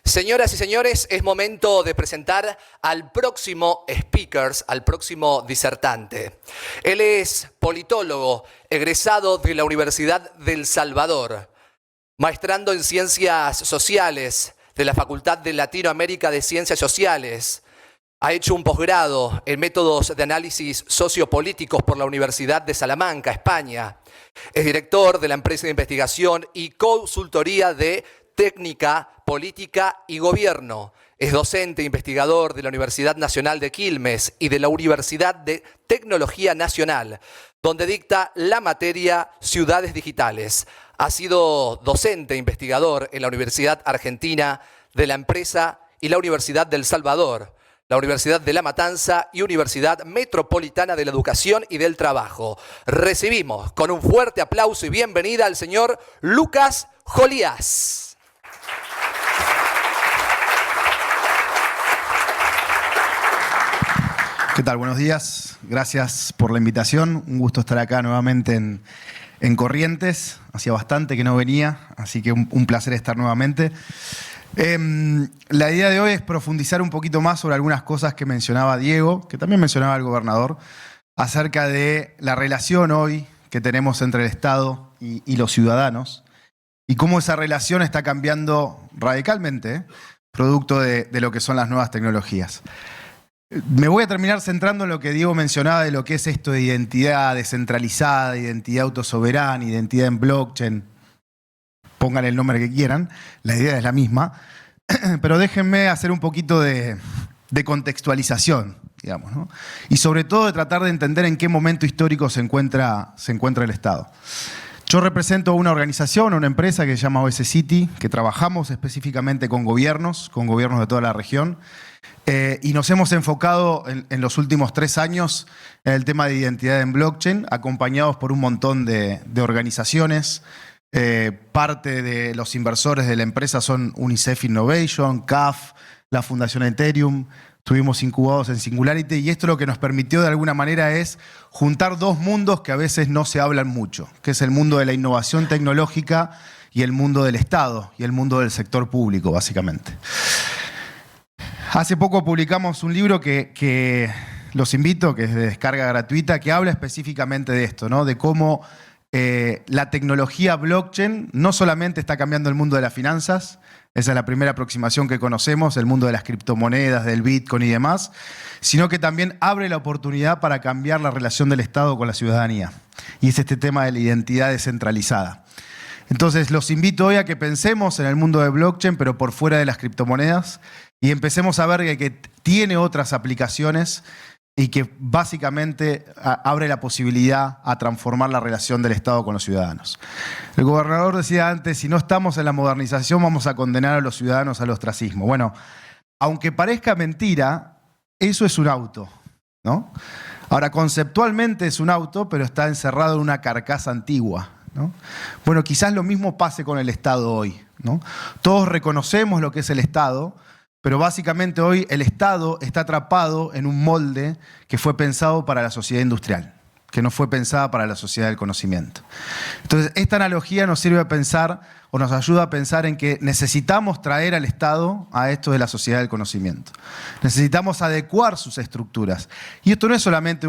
Señoras y señores, es momento de presentar al próximo speakers, al próximo disertante. Él es politólogo, egresado de la Universidad del Salvador, maestrando en Ciencias Sociales de la Facultad de Latinoamérica de Ciencias Sociales. Ha hecho un posgrado en métodos de análisis sociopolíticos por la Universidad de Salamanca, España. Es director de la empresa de investigación y consultoría de técnica, política y gobierno. Es docente e investigador de la Universidad Nacional de Quilmes y de la Universidad de Tecnología Nacional, donde dicta la materia Ciudades Digitales. Ha sido docente e investigador en la Universidad Argentina de la Empresa y la Universidad del Salvador, la Universidad de La Matanza y Universidad Metropolitana de la Educación y del Trabajo. Recibimos con un fuerte aplauso y bienvenida al señor Lucas Jolías. ¿Qué tal? Buenos días. Gracias por la invitación. Un gusto estar acá nuevamente en Corrientes. Hacía bastante que no venía, así que un placer estar nuevamente. La idea de hoy es profundizar un poquito más sobre algunas cosas que mencionaba Diego, que también mencionaba el gobernador, acerca de la relación hoy que tenemos entre el Estado y los ciudadanos y cómo esa relación está cambiando radicalmente, producto de lo que son las nuevas tecnologías. Me voy a terminar centrando en lo que Diego mencionaba de lo que es esto de identidad descentralizada, identidad autosoberana, identidad en blockchain. Pongan el nombre que quieran, la idea es la misma. Pero déjenme hacer un poquito de contextualización, digamos, ¿no? Y sobre todo de tratar de entender en qué momento histórico se encuentra el Estado. Yo represento una organización, una empresa que se llama OS City, que trabajamos específicamente con gobiernos de toda la región. Y nos hemos enfocado en los últimos 3 años en el tema de identidad en blockchain, acompañados por un montón de organizaciones. Parte de los inversores de la empresa son UNICEF Innovation, CAF, la Fundación Ethereum. Estuvimos incubados en Singularity y esto lo que nos permitió de alguna manera es juntar 2 mundos que a veces no se hablan mucho, que es el mundo de la innovación tecnológica y el mundo del Estado y el mundo del sector público, básicamente. Hace poco publicamos un libro que los invito, que es de descarga gratuita, que habla específicamente de esto, ¿no? De cómo la tecnología blockchain no solamente está cambiando el mundo de las finanzas, esa es la primera aproximación que conocemos, el mundo de las criptomonedas, del Bitcoin y demás, sino que también abre la oportunidad para cambiar la relación del Estado con la ciudadanía. Y es este tema de la identidad descentralizada. Entonces los invito hoy a que pensemos en el mundo de blockchain, pero por fuera de las criptomonedas, y empecemos a ver que tiene otras aplicaciones y que básicamente abre la posibilidad a transformar la relación del Estado con los ciudadanos. El gobernador decía antes, si no estamos en la modernización vamos a condenar a los ciudadanos al ostracismo. Bueno, aunque parezca mentira, eso es un auto, ¿no? Ahora, conceptualmente es un auto, pero está encerrado en una carcasa antigua, ¿no? Bueno, quizás lo mismo pase con el Estado hoy, ¿no? Todos reconocemos lo que es el Estado, pero básicamente hoy el Estado está atrapado en un molde que fue pensado para la sociedad industrial, que no fue pensada para la sociedad del conocimiento. Entonces, esta analogía nos sirve a pensar o nos ayuda a pensar en que necesitamos traer al Estado a esto de la sociedad del conocimiento. Necesitamos adecuar sus estructuras. Y esto no es solamente,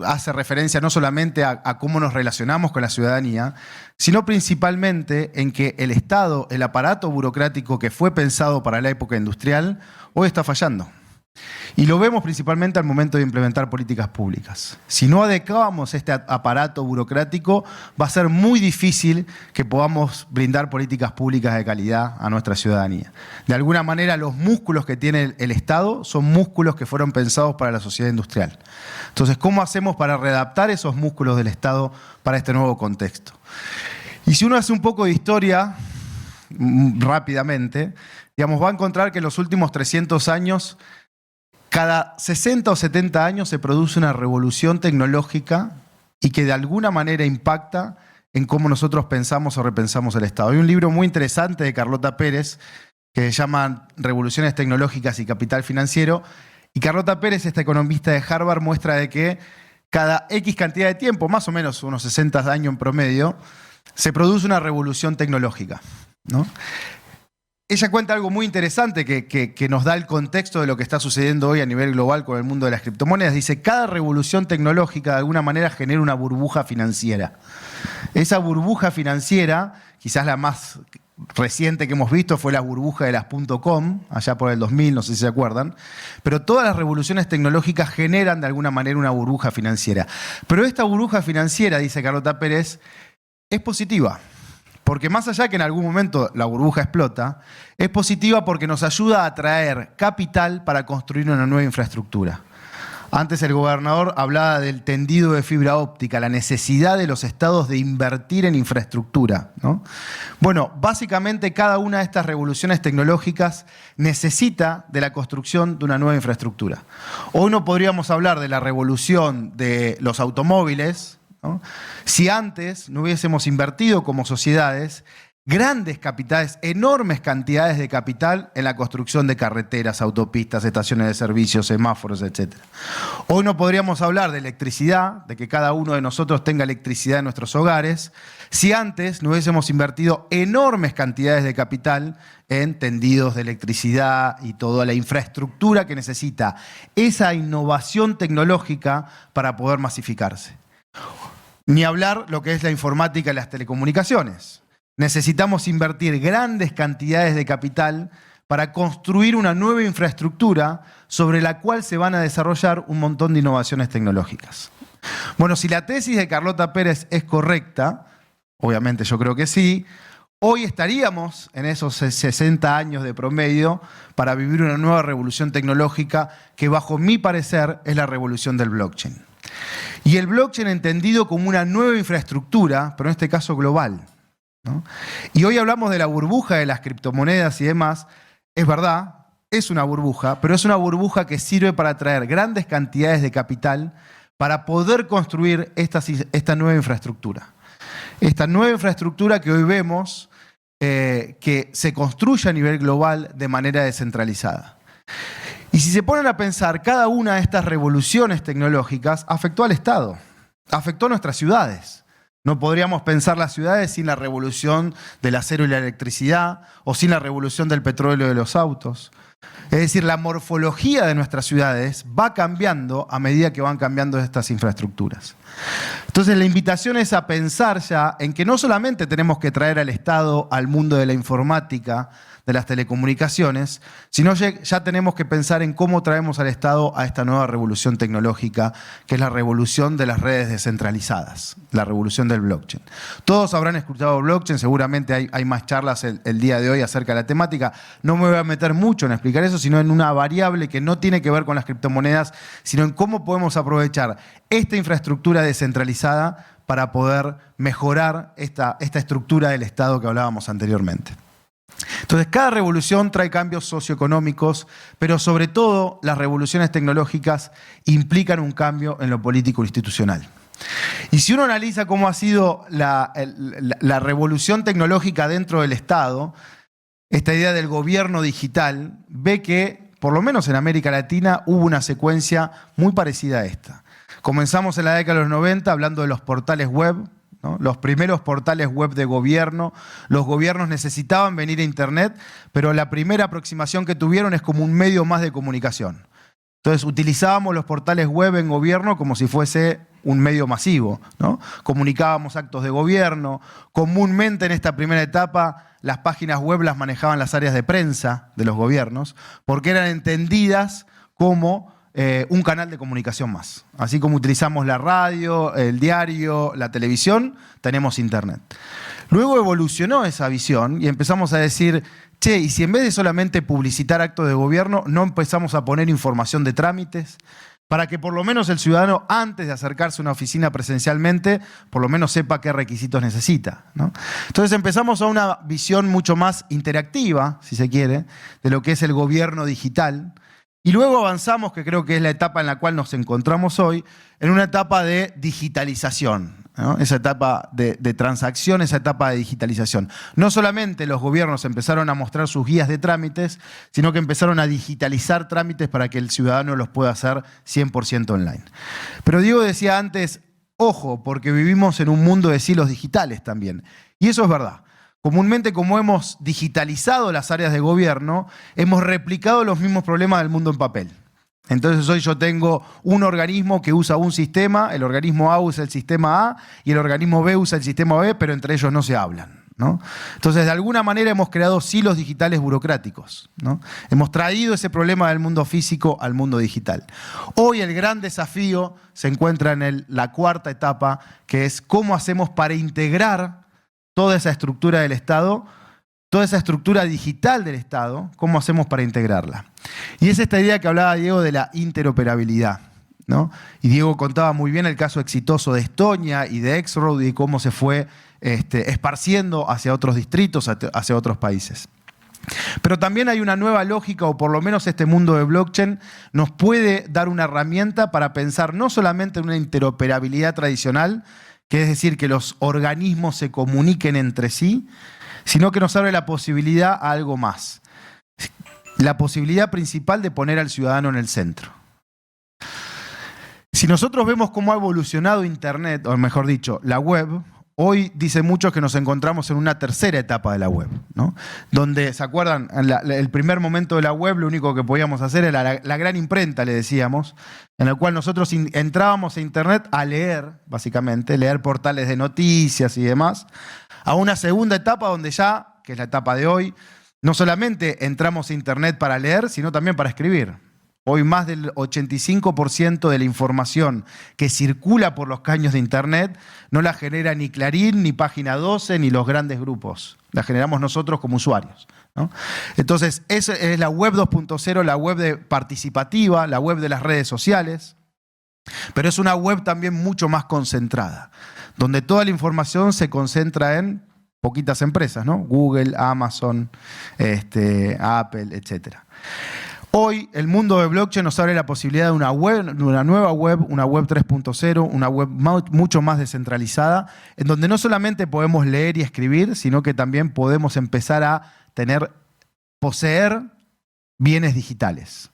hace referencia no solamente a cómo nos relacionamos con la ciudadanía, sino principalmente en que el Estado, el aparato burocrático que fue pensado para la época industrial, hoy está fallando. Y lo vemos principalmente al momento de implementar políticas públicas. Si no adecuamos este aparato burocrático, va a ser muy difícil que podamos brindar políticas públicas de calidad a nuestra ciudadanía. De alguna manera, los músculos que tiene el Estado son músculos que fueron pensados para la sociedad industrial. Entonces, ¿cómo hacemos para readaptar esos músculos del Estado para este nuevo contexto? Y si uno hace un poco de historia, rápidamente, digamos, va a encontrar que en los últimos 300 años, cada 60 o 70 años se produce una revolución tecnológica y que de alguna manera impacta en cómo nosotros pensamos o repensamos el Estado. Hay un libro muy interesante de Carlota Pérez que se llama Revoluciones Tecnológicas y Capital Financiero. Y Carlota Pérez, esta economista de Harvard, muestra de que cada X cantidad de tiempo, más o menos unos 60 años en promedio, se produce una revolución tecnológica, ¿no? ella cuenta algo muy interesante que nos da el contexto de lo que está sucediendo hoy a nivel global con el mundo de las criptomonedas. Dice, cada revolución tecnológica de alguna manera genera una burbuja financiera. Esa burbuja financiera, quizás la más reciente que hemos visto fue la burbuja de las .com, allá por el 2000, no sé si se acuerdan, pero todas las revoluciones tecnológicas generan de alguna manera una burbuja financiera. Pero esta burbuja financiera, dice Carlota Pérez, es positiva. Porque más allá que en algún momento la burbuja explota, es positiva porque nos ayuda a atraer capital para construir una nueva infraestructura. Antes el gobernador hablaba del tendido de fibra óptica, la necesidad de los estados de invertir en infraestructura, ¿no? Bueno, básicamente cada una de estas revoluciones tecnológicas necesita de la construcción de una nueva infraestructura. Hoy no podríamos hablar de la revolución de los automóviles, ¿no? Si antes no hubiésemos invertido como sociedades grandes capitales, enormes cantidades de capital en la construcción de carreteras, autopistas, estaciones de servicios, semáforos, etc. Hoy no podríamos hablar de electricidad, de que cada uno de nosotros tenga electricidad en nuestros hogares, si antes no hubiésemos invertido enormes cantidades de capital en tendidos de electricidad y toda la infraestructura que necesita esa innovación tecnológica para poder masificarse. Ni hablar lo que es la informática y las telecomunicaciones. Necesitamos invertir grandes cantidades de capital para construir una nueva infraestructura sobre la cual se van a desarrollar un montón de innovaciones tecnológicas. Bueno, si la tesis de Carlota Pérez es correcta, obviamente yo creo que sí, hoy estaríamos en esos 60 años de promedio para vivir una nueva revolución tecnológica que bajo mi parecer es la revolución del blockchain. Y el blockchain entendido como una nueva infraestructura, pero en este caso global, ¿no? Y hoy hablamos de la burbuja de las criptomonedas y demás. Es verdad, es una burbuja, pero es una burbuja que sirve para atraer grandes cantidades de capital para poder construir esta nueva infraestructura. Esta nueva infraestructura que hoy vemos que se construye a nivel global de manera descentralizada. Y si se ponen a pensar, cada una de estas revoluciones tecnológicas afectó al Estado, afectó a nuestras ciudades. No podríamos pensar las ciudades sin la revolución del acero y la electricidad o sin la revolución del petróleo y de los autos. Es decir, la morfología de nuestras ciudades va cambiando a medida que van cambiando estas infraestructuras. Entonces la invitación es a pensar ya en que no solamente tenemos que traer al Estado al mundo de la informática, de las telecomunicaciones, sino ya tenemos que pensar en cómo traemos al Estado a esta nueva revolución tecnológica, que es la revolución de las redes descentralizadas, la revolución del blockchain. Todos habrán escuchado blockchain, seguramente hay más charlas el día de hoy acerca de la temática. No me voy a meter mucho en explicar eso, sino en una variable que no tiene que ver con las criptomonedas, sino en cómo podemos aprovechar esta infraestructura descentralizada para poder mejorar esta estructura del Estado que hablábamos anteriormente. Entonces, cada revolución trae cambios socioeconómicos, pero sobre todo las revoluciones tecnológicas implican un cambio en lo político institucional. Y si uno analiza cómo ha sido la revolución tecnológica dentro del Estado, esta idea del gobierno digital, ve que, por lo menos en América Latina, hubo una secuencia muy parecida a esta. Comenzamos en la década de los 90 hablando de los portales web, ¿no? Los primeros portales web de gobierno. Los gobiernos necesitaban venir a Internet, pero la primera aproximación que tuvieron es como un medio más de comunicación. Entonces utilizábamos los portales web en gobierno como si fuese un medio masivo, ¿no? Comunicábamos actos de gobierno. Comúnmente en esta primera etapa las páginas web las manejaban las áreas de prensa de los gobiernos porque eran entendidas como un canal de comunicación más. Así como utilizamos la radio, el diario, la televisión, tenemos Internet. Luego evolucionó esa visión y empezamos a decir, che, ¿y si en vez de solamente publicitar actos de gobierno, no empezamos a poner información de trámites? Para que por lo menos el ciudadano, antes de acercarse a una oficina presencialmente, por lo menos sepa qué requisitos necesita, ¿no? Entonces empezamos a una visión mucho más interactiva, si se quiere, de lo que es el gobierno digital. Y luego avanzamos, que creo que es la etapa en la cual nos encontramos hoy, en una etapa de digitalización, ¿no? Esa etapa de transacción, esa etapa de digitalización. No solamente los gobiernos empezaron a mostrar sus guías de trámites, sino que empezaron a digitalizar trámites para que el ciudadano los pueda hacer 100% online. Pero Diego decía antes, ojo, porque vivimos en un mundo de silos digitales también. Y eso es verdad. comúnmente, como hemos digitalizado las áreas de gobierno, hemos replicado los mismos problemas del mundo en papel. Entonces hoy yo tengo un organismo que usa un sistema, el organismo A usa el sistema A y el organismo B usa el sistema B, pero entre ellos no se hablan, ¿no? Entonces, de alguna manera hemos creado silos digitales burocráticos, ¿no? Hemos traído ese problema del mundo físico al mundo digital. Hoy el gran desafío se encuentra en la cuarta etapa, que es cómo hacemos para integrar toda esa estructura del Estado, toda esa estructura digital del Estado, cómo hacemos para integrarla. Y es esta idea que hablaba Diego de la interoperabilidad, ¿no? Y Diego contaba muy bien el caso exitoso de Estonia y de X-Road y cómo se fue esparciendo hacia otros distritos, hacia otros países. Pero también hay una nueva lógica, o por lo menos este mundo de blockchain nos puede dar una herramienta para pensar no solamente en una interoperabilidad tradicional, que es decir, que los organismos se comuniquen entre sí, sino que nos abre la posibilidad a algo más. La posibilidad principal de poner al ciudadano en el centro. Si nosotros vemos cómo ha evolucionado Internet, o mejor dicho, la web, hoy dicen muchos que nos encontramos en una tercera etapa de la web, ¿no? Donde, ¿se acuerdan? El primer momento de la web, lo único que podíamos hacer era la gran imprenta, le decíamos, en el cual nosotros entrábamos a Internet a leer, básicamente, leer portales de noticias y demás, a una segunda etapa donde ya, que es la etapa de hoy, no solamente entramos a Internet para leer, sino también para escribir. Hoy más del 85% de la información que circula por los caños de Internet no la genera ni Clarín, ni Página 12, ni los grandes grupos. La generamos nosotros como usuarios, ¿no? Entonces, esa es la web 2.0, la web participativa, la web de las redes sociales, pero es una web también mucho más concentrada, donde toda la información se concentra en poquitas empresas, ¿no? Google, Amazon, Apple, etc. Hoy el mundo de blockchain nos abre la posibilidad de una nueva web, una web 3.0, una web mucho más descentralizada, en donde no solamente podemos leer y escribir, sino que también podemos empezar a poseer bienes digitales.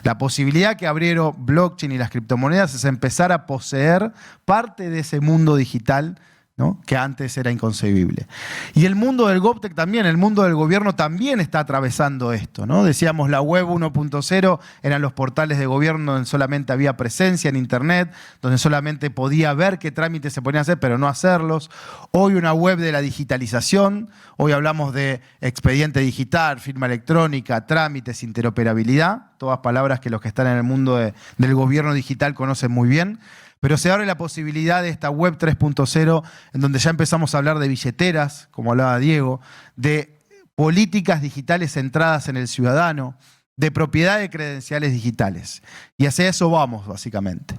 La posibilidad que abrieron blockchain y las criptomonedas es empezar a poseer parte de ese mundo digital, ¿no? Que antes era inconcebible. Y el mundo del GovTech también, el mundo del gobierno también está atravesando esto, ¿no? Decíamos, la web 1.0 eran los portales de gobierno donde solamente había presencia en Internet, donde solamente podía ver qué trámites se podían hacer, pero no hacerlos. Hoy una web de la digitalización, hoy hablamos de expediente digital, firma electrónica, trámites, interoperabilidad, todas palabras que los que están en el mundo del gobierno digital conocen muy bien. Pero se abre la posibilidad de esta web 3.0, en donde ya empezamos a hablar de billeteras, como hablaba Diego, de políticas digitales centradas en el ciudadano, de propiedad de credenciales digitales. Y hacia eso vamos, básicamente.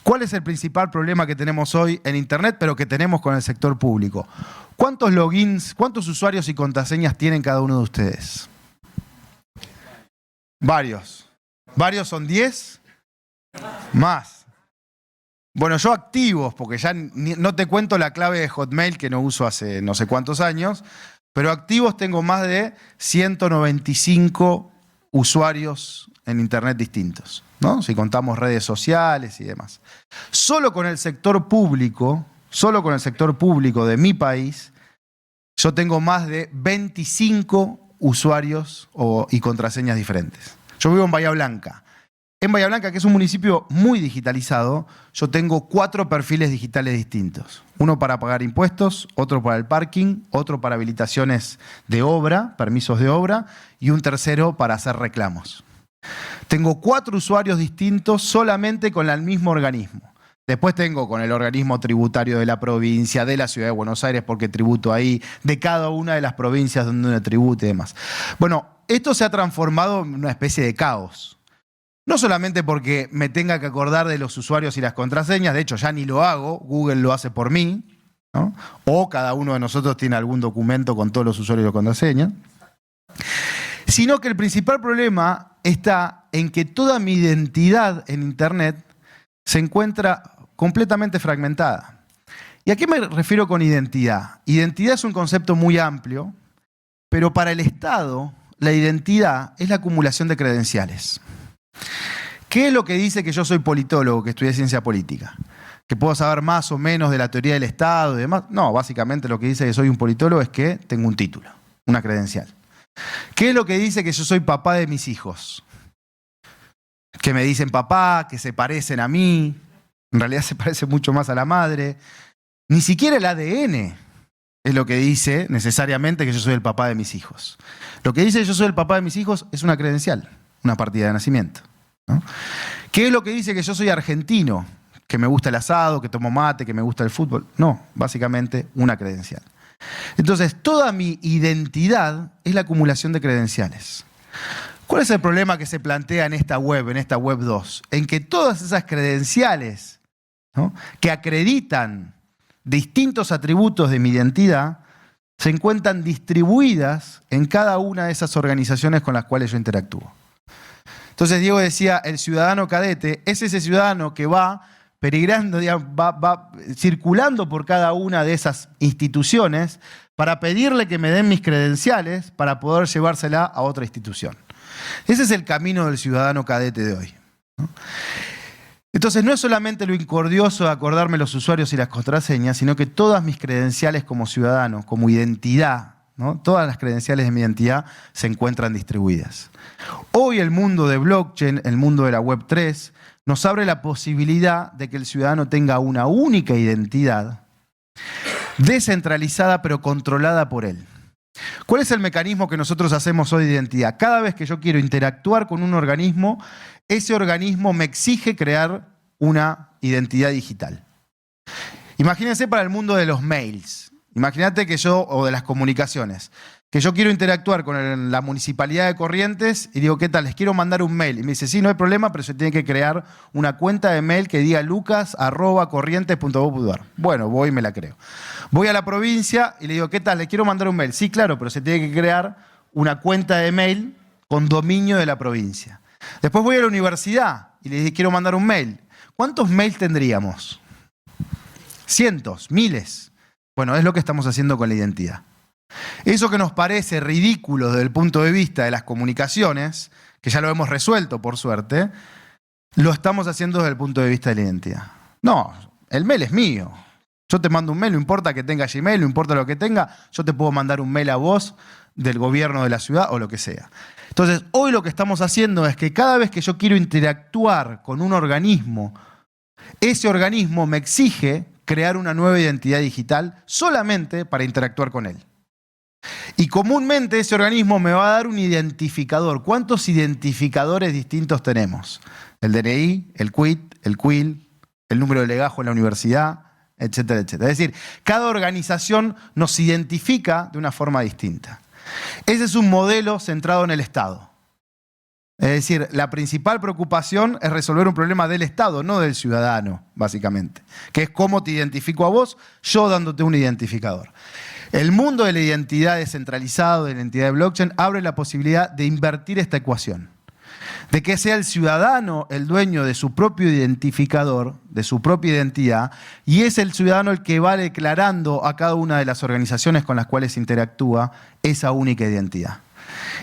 ¿Cuál es el principal problema que tenemos hoy en Internet, pero que tenemos con el sector público? ¿Cuántos logins, cuántos usuarios y contraseñas tienen cada uno de ustedes? Varios. ¿Varios son 10? Más. Bueno, yo activos, porque ya no te cuento la clave de Hotmail que no uso hace no sé cuántos años, pero activos tengo más de 195 usuarios en Internet distintos, ¿no? Si contamos redes sociales y demás. Solo con el sector público de mi país, yo tengo más de 25 usuarios y contraseñas diferentes. Yo vivo en Bahía Blanca. En Bahía Blanca, que es un municipio muy digitalizado, yo tengo 4 perfiles digitales distintos. Uno para pagar impuestos, otro para el parking, otro para habilitaciones de obra, permisos de obra, y un tercero para hacer reclamos. Tengo 4 usuarios distintos solamente con el mismo organismo. Después tengo con el organismo tributario de la provincia, de la ciudad de Buenos Aires, porque tributo ahí, de cada una de las provincias donde uno tributa y demás. Bueno, esto se ha transformado en una especie de caos. No solamente porque me tenga que acordar de los usuarios y las contraseñas, de hecho ya ni lo hago, Google lo hace por mí, ¿no? O cada uno de nosotros tiene algún documento con todos los usuarios y las contraseñas, sino que el principal problema está en que toda mi identidad en Internet se encuentra completamente fragmentada. ¿Y a qué me refiero con identidad? Identidad es un concepto muy amplio, pero para el Estado la identidad es la acumulación de credenciales. ¿Qué es lo que dice que yo soy politólogo, que estudié ciencia política? que puedo saber más o menos de la teoría del Estado y demás. No, básicamente lo que dice que soy un politólogo es que tengo un título, una credencial. ¿Qué es lo que dice que yo soy papá de mis hijos? Que me dicen papá, que se parecen a mí, en realidad se parecen mucho más a la madre. Ni siquiera el ADN es lo que dice necesariamente que yo soy el papá de mis hijos. Lo que dice que yo soy el papá de mis hijos es una credencial, una partida de nacimiento, ¿no? ¿Qué es lo que dice que yo soy argentino? Que me gusta el asado, que tomo mate, que me gusta el fútbol. No, básicamente una credencial. Entonces, toda mi identidad es la acumulación de credenciales. ¿Cuál es el problema que se plantea en esta web 2? En que todas esas credenciales, ¿no?, que acreditan distintos atributos de mi identidad se encuentran distribuidas en cada una de esas organizaciones con las cuales yo interactúo. Entonces Diego decía, el ciudadano cadete es ese ciudadano que va peregrando, va circulando por cada una de esas instituciones para pedirle que me den mis credenciales para poder llevársela a otra institución. Ese es el camino del ciudadano cadete de hoy, ¿no? Entonces no es solamente lo incordioso de acordarme los usuarios y las contraseñas, sino que todas mis credenciales como ciudadano, como identidad, ¿no?, todas las credenciales de mi identidad se encuentran distribuidas. Hoy el mundo de blockchain, el mundo de la web 3, nos abre la posibilidad de que el ciudadano tenga una única identidad, descentralizada pero controlada por él. ¿Cuál es el mecanismo que nosotros hacemos hoy de identidad? Cada vez que yo quiero interactuar con un organismo, ese organismo me exige crear una identidad digital. Imagínense para el mundo de los mails. Imagínate que yo, o de las comunicaciones, que yo quiero interactuar con la Municipalidad de Corrientes y digo, ¿qué tal? Les quiero mandar un mail. Y me dice, sí, no hay problema, pero se tiene que crear una cuenta de mail que diga lucas@corrientes.gov.ar. Bueno, voy y me la creo. Voy a la provincia y le digo, ¿qué tal? Les quiero mandar un mail. Sí, claro, pero se tiene que crear una cuenta de mail con dominio de la provincia. Después voy a la universidad y le digo, quiero mandar un mail. ¿Cuántos mails tendríamos? Cientos, miles. Bueno, es lo que estamos haciendo con la identidad. Eso que nos parece ridículo desde el punto de vista de las comunicaciones, que ya lo hemos resuelto por suerte, lo estamos haciendo desde el punto de vista de la identidad. No, el mail es mío. Yo te mando un mail, no importa que tenga Gmail, no importa lo que tenga, yo te puedo mandar un mail a vos del gobierno de la ciudad o lo que sea. Entonces, hoy lo que estamos haciendo es que cada vez que yo quiero interactuar con un organismo, ese organismo me exige crear una nueva identidad digital solamente para interactuar con él. Y comúnmente ese organismo me va a dar un identificador. ¿Cuántos identificadores distintos tenemos? El DNI, el CUIT, el CUIL, el número de legajo en la universidad, etcétera, etcétera. Es decir, cada organización nos identifica de una forma distinta. Ese es un modelo centrado en el Estado. Es decir, la principal preocupación es resolver un problema del Estado, no del ciudadano, básicamente. Que es cómo te identifico a vos, yo dándote un identificador. El mundo de la identidad descentralizada, de la identidad de blockchain, abre la posibilidad de invertir esta ecuación. De que sea el ciudadano el dueño de su propio identificador, de su propia identidad, y es el ciudadano el que va declarando a cada una de las organizaciones con las cuales interactúa esa única identidad.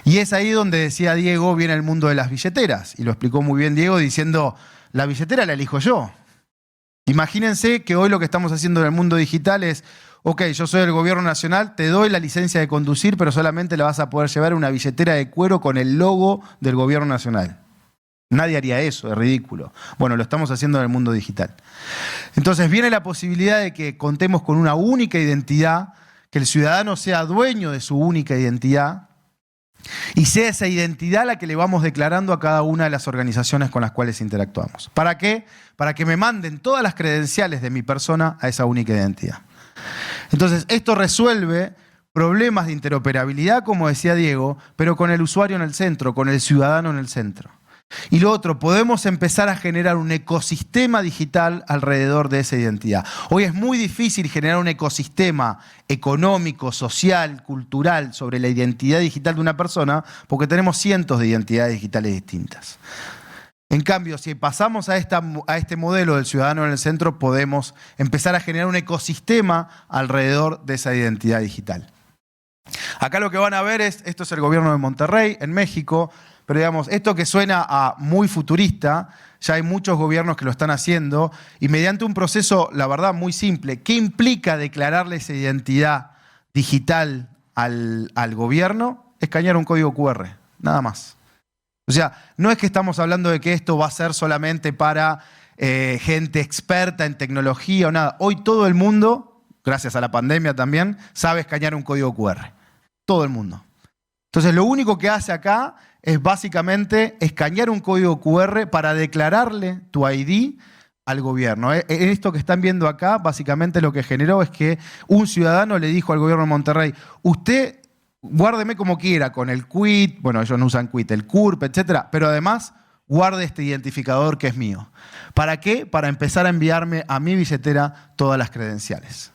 Y es ahí donde, decía Diego, viene el mundo de las billeteras. Y lo explicó muy bien Diego diciendo, la billetera la elijo yo. Imagínense que hoy lo que estamos haciendo en el mundo digital es, ok, yo soy el gobierno nacional, te doy la licencia de conducir, pero solamente la vas a poder llevar en una billetera de cuero con el logo del gobierno nacional. Nadie haría eso, es ridículo. Bueno, lo estamos haciendo en el mundo digital. Entonces viene la posibilidad de que contemos con una única identidad, que el ciudadano sea dueño de su única identidad, y sea esa identidad la que le vamos declarando a cada una de las organizaciones con las cuales interactuamos. ¿Para qué? Para que me manden todas las credenciales de mi persona a esa única identidad. Entonces, esto resuelve problemas de interoperabilidad, como decía Diego, pero con el usuario en el centro, con el ciudadano en el centro. Y lo otro, podemos empezar a generar un ecosistema digital alrededor de esa identidad. Hoy es muy difícil generar un ecosistema económico, social, cultural sobre la identidad digital de una persona porque tenemos cientos de identidades digitales distintas. En cambio, si pasamos a este modelo del ciudadano en el centro, podemos empezar a generar un ecosistema alrededor de esa identidad digital. Acá lo que van a ver es, esto es el gobierno de Monterrey, en México. pero digamos, esto que suena a muy futurista, ya hay muchos gobiernos que lo están haciendo y mediante un proceso, la verdad, muy simple. ¿Qué implica declararle esa identidad digital al gobierno? Escanear un código QR, nada más. O sea, no es que estamos hablando de que esto va a ser solamente para gente experta en tecnología o nada. Hoy todo el mundo, gracias a la pandemia también, sabe escanear un código QR. Todo el mundo. Entonces, lo único que hace acá es básicamente escanear un código QR para declararle tu ID al gobierno. Esto que están viendo acá, básicamente lo que generó es que un ciudadano le dijo al gobierno de Monterrey, usted guárdeme como quiera, con el quit, bueno, ellos no usan quit, el CURP, etcétera, pero además guarde este identificador que es mío. ¿Para qué? Para empezar a enviarme a mi billetera todas las credenciales.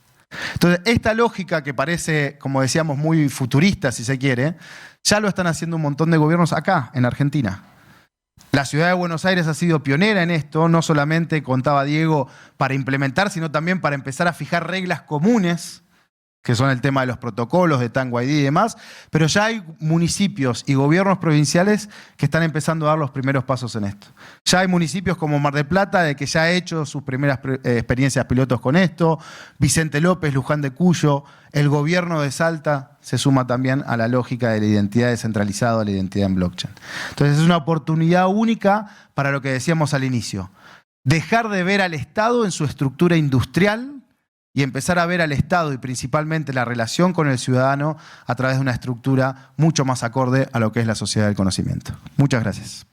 Entonces, esta lógica que parece, como decíamos, muy futurista, si se quiere, ya lo están haciendo un montón de gobiernos acá, en Argentina. La ciudad de Buenos Aires ha sido pionera en esto, no solamente, contaba Diego, para implementar, sino también para empezar a fijar reglas comunes, que son el tema de los protocolos de Tango ID y demás, pero ya hay municipios y gobiernos provinciales que están empezando a dar los primeros pasos en esto. Ya hay municipios como Mar del Plata, de que ya ha hecho sus primeras experiencias pilotos con esto, Vicente López, Luján de Cuyo, el gobierno de Salta se suma también a la lógica de la identidad descentralizada, la identidad en blockchain. Entonces es una oportunidad única para lo que decíamos al inicio, dejar de ver al Estado en su estructura industrial y empezar a ver al Estado y principalmente la relación con el ciudadano a través de una estructura mucho más acorde a lo que es la sociedad del conocimiento. Muchas gracias.